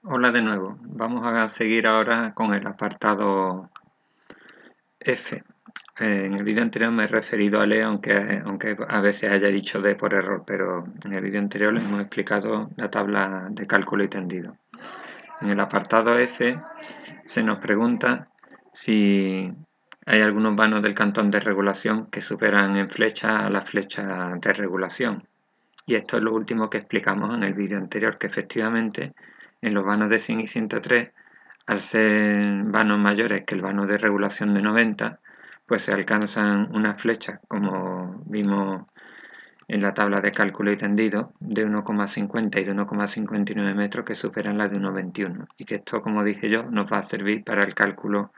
Hola de nuevo, vamos a seguir ahora con el apartado F. En el vídeo anterior me he referido a E, aunque a veces haya dicho D por error, pero en el vídeo anterior les hemos explicado la tabla de cálculo y tendido. En el apartado F se nos pregunta si hay algunos vanos del cantón de regulación que superan en flecha a la flecha de regulación. Y esto es lo último que explicamos en el vídeo anterior, que efectivamente en los vanos de 100 y 103, al ser vanos mayores que el vano de regulación de 90, pues se alcanzan unas flechas, como vimos en la tabla de cálculo y tendido, de 1,50 y de 1,59 metros que superan la de 1,21. Y que esto, como dije yo, nos va a servir para el cálculo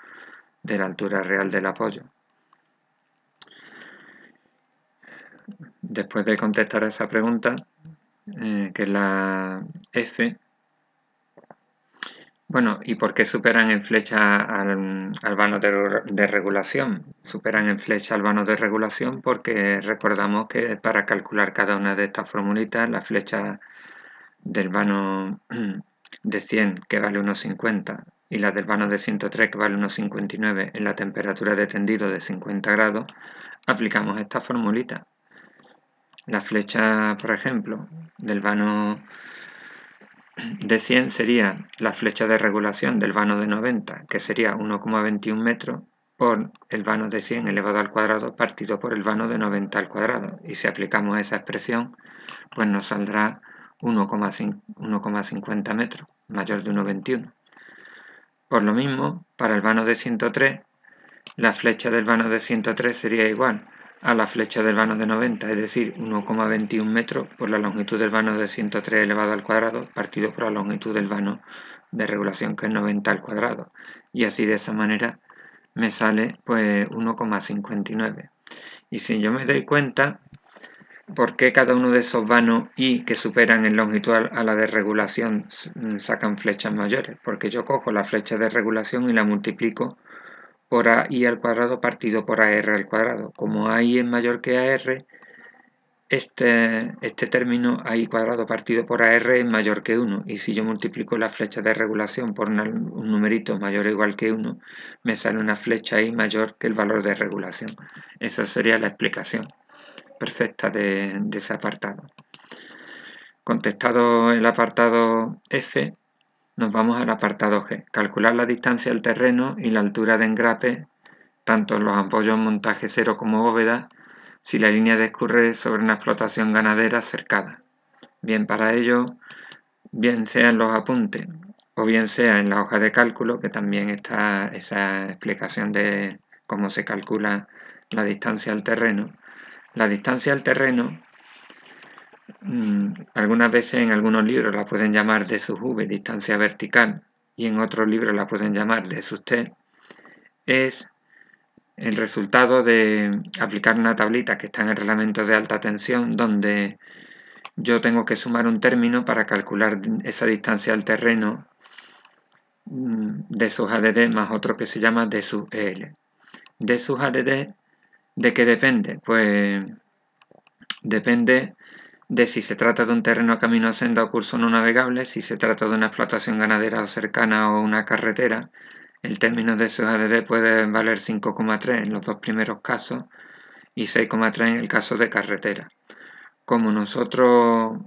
de la altura real del apoyo. Después de contestar a esa pregunta, que es la F, bueno, ¿y por qué superan en flecha al vano de regulación? Superan en flecha al vano de regulación porque recordamos que para calcular cada una de estas formulitas, la flecha del vano de 100 que vale 1,50 y la del vano de 103 que vale 1,59 en la temperatura de tendido de 50 grados, aplicamos esta formulita. La flecha, por ejemplo, del vano de 100 sería la flecha de regulación del vano de 90, que sería 1,21 metros, por el vano de 100 elevado al cuadrado partido por el vano de 90 al cuadrado. Y si aplicamos esa expresión, pues nos saldrá 1,50 metros, mayor de 1,21. Por lo mismo, para el vano de 103, la flecha del vano de 103 sería igual a la flecha del vano de 90, es decir, 1,21 metros por la longitud del vano de 103 elevado al cuadrado partido por la longitud del vano de regulación, que es 90 al cuadrado. Y así de esa manera me sale pues 1,59. Y si yo me doy cuenta, ¿por qué cada uno de esos vanos I que superan en longitud a la de regulación sacan flechas mayores? Porque yo cojo la flecha de regulación y la multiplico por AI al cuadrado partido por AR al cuadrado. Como AI es mayor que AR, este término AI cuadrado partido por AR es mayor que 1. Y si yo multiplico la flecha de regulación por un numerito mayor o igual que 1, me sale una flecha AI mayor que el valor de regulación. Esa sería la explicación perfecta de ese apartado. Contestado el apartado F, nos vamos al apartado G. Calcular la distancia al terreno y la altura de engrape, tanto en los apoyos montaje cero como bóveda, si la línea discurre sobre una explotación ganadera cercada. Bien, para ello, bien sea en los apuntes o bien sea en la hoja de cálculo, que también está esa explicación de cómo se calcula la distancia al terreno. La distancia al terreno, algunas veces en algunos libros la pueden llamar d sub v, distancia vertical, y en otros libros la pueden llamar d sub t, es el resultado de aplicar una tablita que está en el reglamento de alta tensión, donde yo tengo que sumar un término para calcular esa distancia al terreno d sub ADD más otro que se llama d sub EL. D sub ADD, ¿de qué depende? Pues depende de si se trata de un terreno camino senda o curso no navegable, si se trata de una explotación ganadera o cercana o una carretera. El término de sub ADD puede valer 5,3 en los dos primeros casos y 6,3 en el caso de carretera. Como nosotros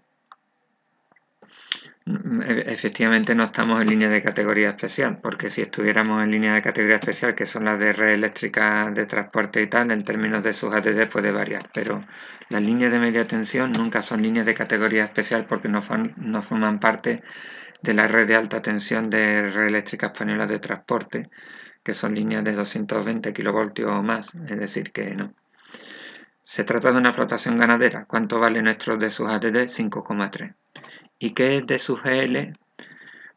efectivamente no estamos en línea de categoría especial, porque si estuviéramos en línea de categoría especial, que son las de red eléctrica de transporte y tal, en términos de sus ADD puede variar, pero las líneas de media tensión nunca son líneas de categoría especial porque no forman parte de la red de alta tensión de red eléctrica española de transporte, que son líneas de 220 kilovoltios o más, es decir que no. Se trata de una explotación ganadera. ¿Cuánto vale nuestro D sub ADD? 5,3. ¿Y qué es D sub GL?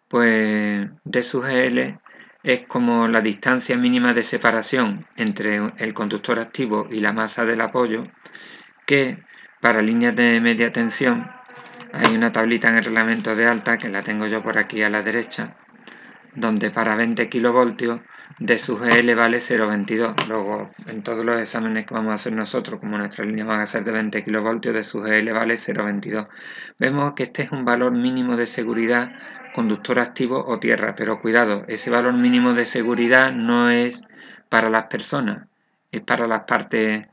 Pues D sub GL es como la distancia mínima de separación entre el conductor activo y la masa del apoyo, que para líneas de media tensión hay una tablita en el reglamento de alta, que la tengo yo por aquí a la derecha, donde para 20 kilovoltios D sub GL vale 0,22. Luego, en todos los exámenes que vamos a hacer nosotros, como nuestras líneas van a ser de 20 kilovoltios, D sub GL vale 0,22. Vemos que este es un valor mínimo de seguridad conductor activo o tierra, pero cuidado, ese valor mínimo de seguridad no es para las personas, es para las partes,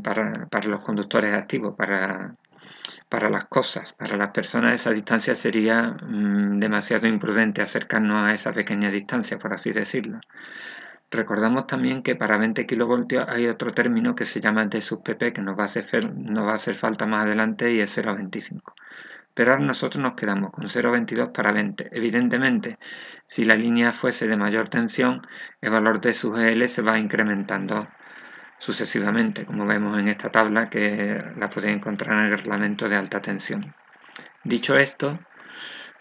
para los conductores activos, para las cosas. Para las personas esa distancia sería demasiado imprudente acercarnos a esa pequeña distancia, por así decirlo. Recordamos también que para 20 kilovoltios hay otro término que se llama D sub pp, que nos va a hacer falta más adelante, y es 0,25. Pero ahora nosotros nos quedamos con 0,22 para 20. Evidentemente, si la línea fuese de mayor tensión, el valor de su GL se va incrementando sucesivamente, como vemos en esta tabla que la podéis encontrar en el reglamento de alta tensión. Dicho esto,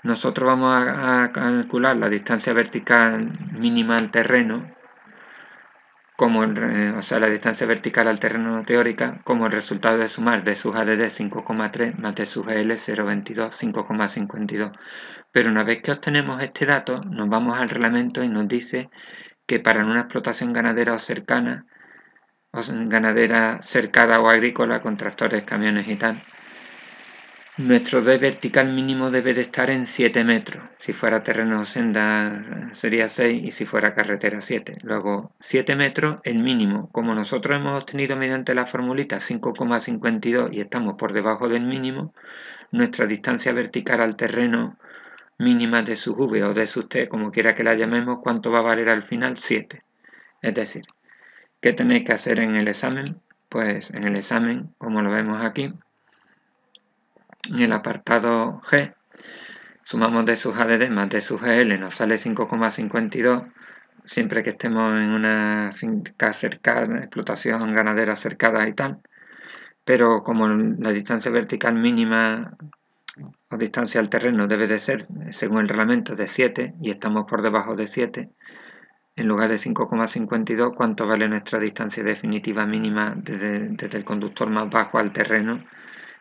nosotros vamos a calcular la distancia vertical mínima al terreno, o sea, la distancia vertical al terreno teórica, como el resultado de sumar D sub ADD 5,3 más D sub GL 0,22, 5,52. Pero una vez que obtenemos este dato, nos vamos al reglamento y nos dice que para una explotación ganadera o cercana, ganadera cercada o agrícola, con tractores, camiones y tal, nuestro D vertical mínimo debe de estar en 7 metros. Si fuera terreno o senda sería 6 y si fuera carretera 7. Luego 7 metros el mínimo. Como nosotros hemos obtenido mediante la formulita 5,52 y estamos por debajo del mínimo, nuestra distancia vertical al terreno mínima de sub V o de sub T, como quiera que la llamemos, ¿cuánto va a valer al final? 7. Es decir, ¿qué tenéis que hacer en el examen? Pues en el examen, como lo vemos aquí, en el apartado G, sumamos D sub ADD más D sub GL, nos sale 5,52, siempre que estemos en una finca cercana, explotación ganadera cercada y tal, pero como la distancia vertical mínima o distancia al terreno debe de ser, según el reglamento, de 7 y estamos por debajo de 7, en lugar de 5,52, ¿cuánto vale nuestra distancia definitiva mínima desde el conductor más bajo al terreno?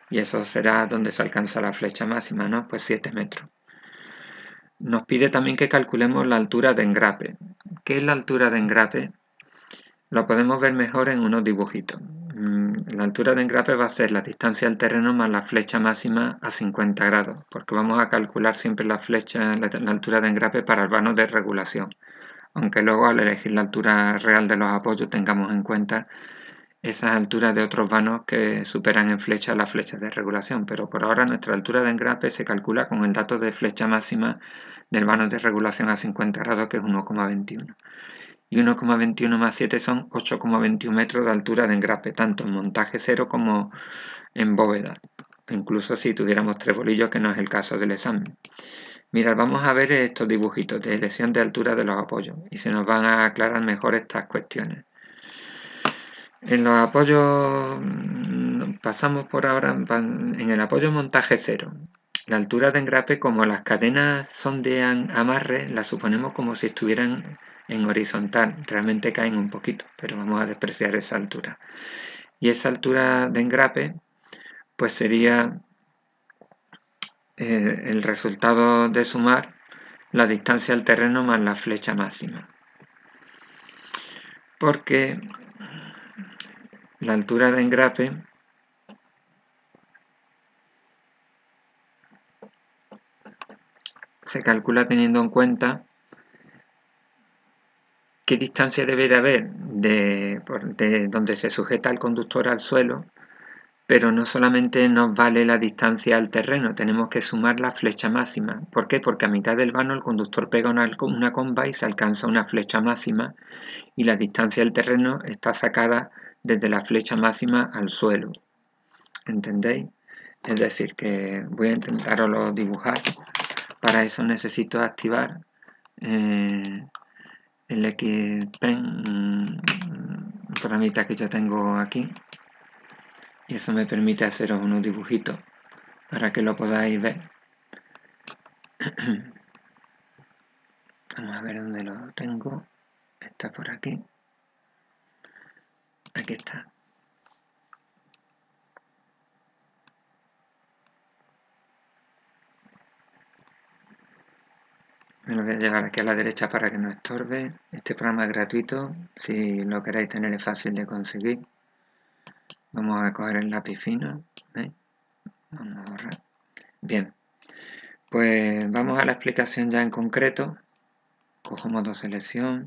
Y eso será donde se alcanza la flecha máxima, ¿no? Pues 7 metros. Nos pide también que calculemos la altura de engrape. ¿Qué es la altura de engrape? Lo podemos ver mejor en unos dibujitos. La altura de engrape va a ser la distancia al terreno más la flecha máxima a 50 grados, porque vamos a calcular siempre la altura de engrape para el vano de regulación, aunque luego al elegir la altura real de los apoyos tengamos en cuenta esas alturas de otros vanos que superan en flecha las flechas de regulación, pero por ahora nuestra altura de engrape se calcula con el dato de flecha máxima del vano de regulación a 50 grados, que es 1,21. Y 1,21 más 7 son 8,21 metros de altura de engrape, tanto en montaje cero como en bóveda, incluso si tuviéramos 3 bolillos, que no es el caso del examen. Mirad, vamos a ver estos dibujitos de elección de altura de los apoyos y se nos van a aclarar mejor estas cuestiones. En los apoyos pasamos por ahora en el apoyo montaje cero. La altura de engrape, como las cadenas son de amarre, las suponemos como si estuvieran en horizontal. Realmente caen un poquito, pero vamos a despreciar esa altura. Y esa altura de engrape, pues sería el resultado de sumar la distancia al terreno más la flecha máxima. Porque la altura de engrape se calcula teniendo en cuenta qué distancia debe de haber de donde se sujeta el conductor al suelo, pero no solamente nos vale la distancia al terreno, tenemos que sumar la flecha máxima. ¿Por qué? Porque a mitad del vano el conductor pega una comba y se alcanza una flecha máxima, y la distancia del terreno está sacada desde la flecha máxima al suelo. ¿Entendéis? Es decir, que voy a intentaroslo dibujar. Para eso necesito activar el Xpen, un programita que yo tengo aquí, y eso me permite haceros unos dibujitos para que lo podáis ver. Vamos a ver dónde lo tengo. Está por aquí. Aquí está. Me lo voy a llevar aquí a la derecha para que no estorbe. Este programa es gratuito. Si lo queréis tener, es fácil de conseguir. Vamos a coger el lápiz fino. Vamos a borrar. Bien. Pues vamos a la explicación ya en concreto. Cojo modo selección,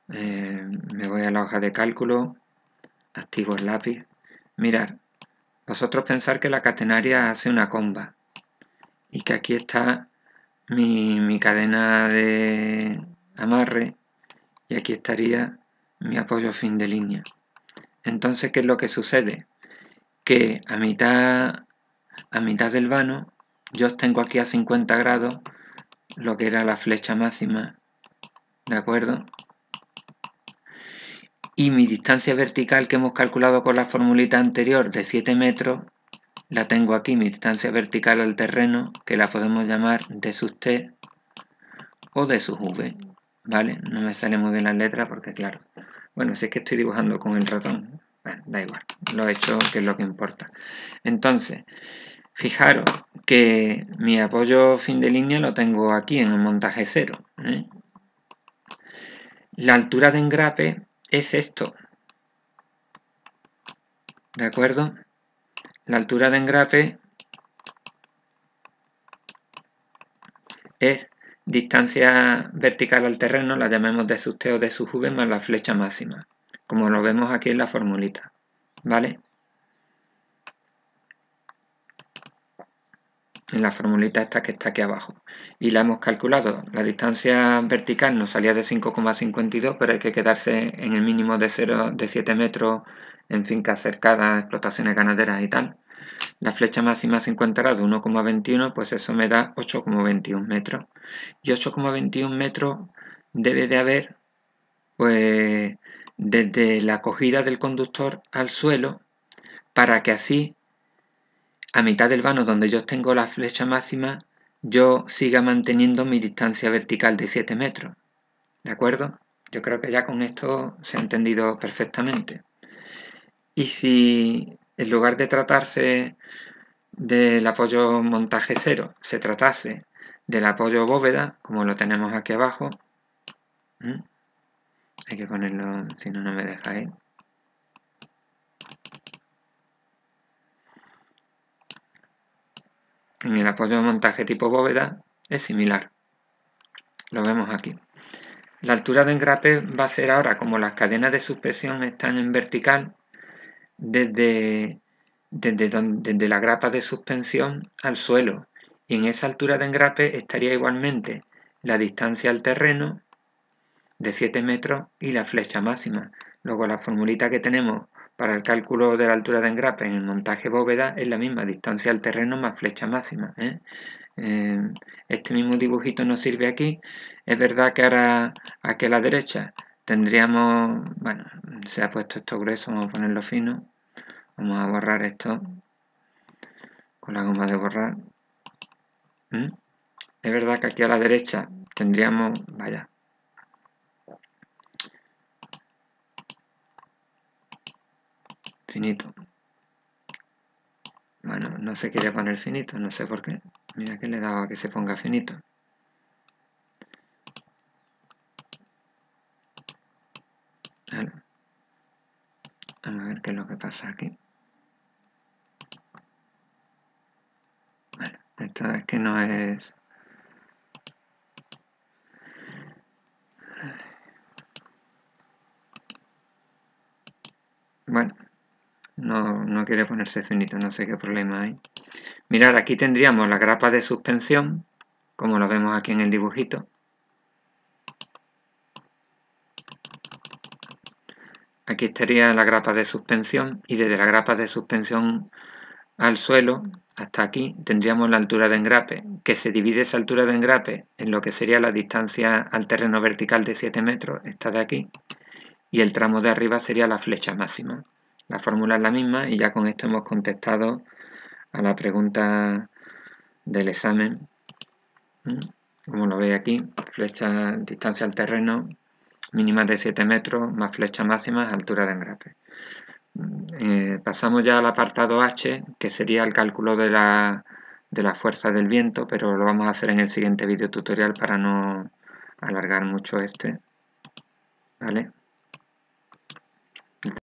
me voy a la hoja de cálculo, activo el lápiz. Mirad, vosotros pensar que la catenaria hace una comba y que aquí está mi cadena de amarre y aquí estaría mi apoyo fin de línea. Entonces, ¿qué es lo que sucede? Que a mitad del vano yo tengo aquí a 50 grados lo que era la flecha máxima, ¿de acuerdo? Y mi distancia vertical que hemos calculado con la formulita anterior de 7 metros, la tengo aquí, mi distancia vertical al terreno, que la podemos llamar d sub t o d sub v, ¿vale? No me sale muy bien las letras porque, claro, bueno, si es que estoy dibujando con el ratón, bueno, da igual, lo he hecho, que es lo que importa. Entonces, fijaros que mi apoyo fin de línea lo tengo aquí en el montaje 0, ¿eh? La altura de engrape es esto, ¿de acuerdo? La altura de engrape es distancia vertical al terreno, la llamemos de sub t o de sub v más la flecha máxima, como lo vemos aquí en la formulita, ¿vale? En la formulita esta que está aquí abajo. Y la hemos calculado. La distancia vertical nos salía de 5,52, pero hay que quedarse en el mínimo de 7 metros en fincas cercadas, explotaciones ganaderas y tal. La flecha máxima 50 grados, 1,21, pues eso me da 8,21 metros. Y 8,21 metros debe de haber, pues, desde la acogida del conductor al suelo, para que así, a mitad del vano donde yo tengo la flecha máxima, yo siga manteniendo mi distancia vertical de 7 metros. ¿De acuerdo? Yo creo que ya con esto se ha entendido perfectamente. Y si en lugar de tratarse del apoyo montaje 0 se tratase del apoyo bóveda, como lo tenemos aquí abajo, hay que ponerlo, si no, no me deja ahí. En el apoyo de montaje tipo bóveda es similar, lo vemos aquí. La altura de engrape va a ser ahora, como las cadenas de suspensión están en vertical, desde la grapa de suspensión al suelo, y en esa altura de engrape estaría igualmente la distancia al terreno de 7 metros y la flecha máxima. Luego la formulita que tenemos para el cálculo de la altura de engrape en el montaje bóveda es la misma, distancia al terreno más flecha máxima, ¿eh? Este mismo dibujito nos sirve aquí. Es verdad que ahora aquí a la derecha tendríamos, bueno, se ha puesto esto grueso, vamos a ponerlo fino, vamos a borrar esto con la goma de borrar. Es verdad que aquí a la derecha tendríamos, vaya, finito. Bueno, no se quiere poner finito, no sé por qué. Mira que le he dado a que se ponga finito. Vale. Vamos a ver qué es lo que pasa aquí. Bueno, esto es que no es... Bueno, no quiere ponerse finito, no sé qué problema hay. Mirad, aquí tendríamos la grapa de suspensión, como lo vemos aquí en el dibujito. Aquí estaría la grapa de suspensión y desde la grapa de suspensión al suelo hasta aquí tendríamos la altura de engrape, que se divide esa altura de engrape en lo que sería la distancia al terreno vertical de 7 metros, esta de aquí, y el tramo de arriba sería la flecha máxima. La fórmula es la misma y ya con esto hemos contestado a la pregunta del examen. Como lo veis aquí, flecha, distancia al terreno mínima de 7 metros más flecha máxima, altura de engrape. Pasamos ya al apartado H, que sería el cálculo de la fuerza del viento, pero lo vamos a hacer en el siguiente video tutorial para no alargar mucho este, ¿vale?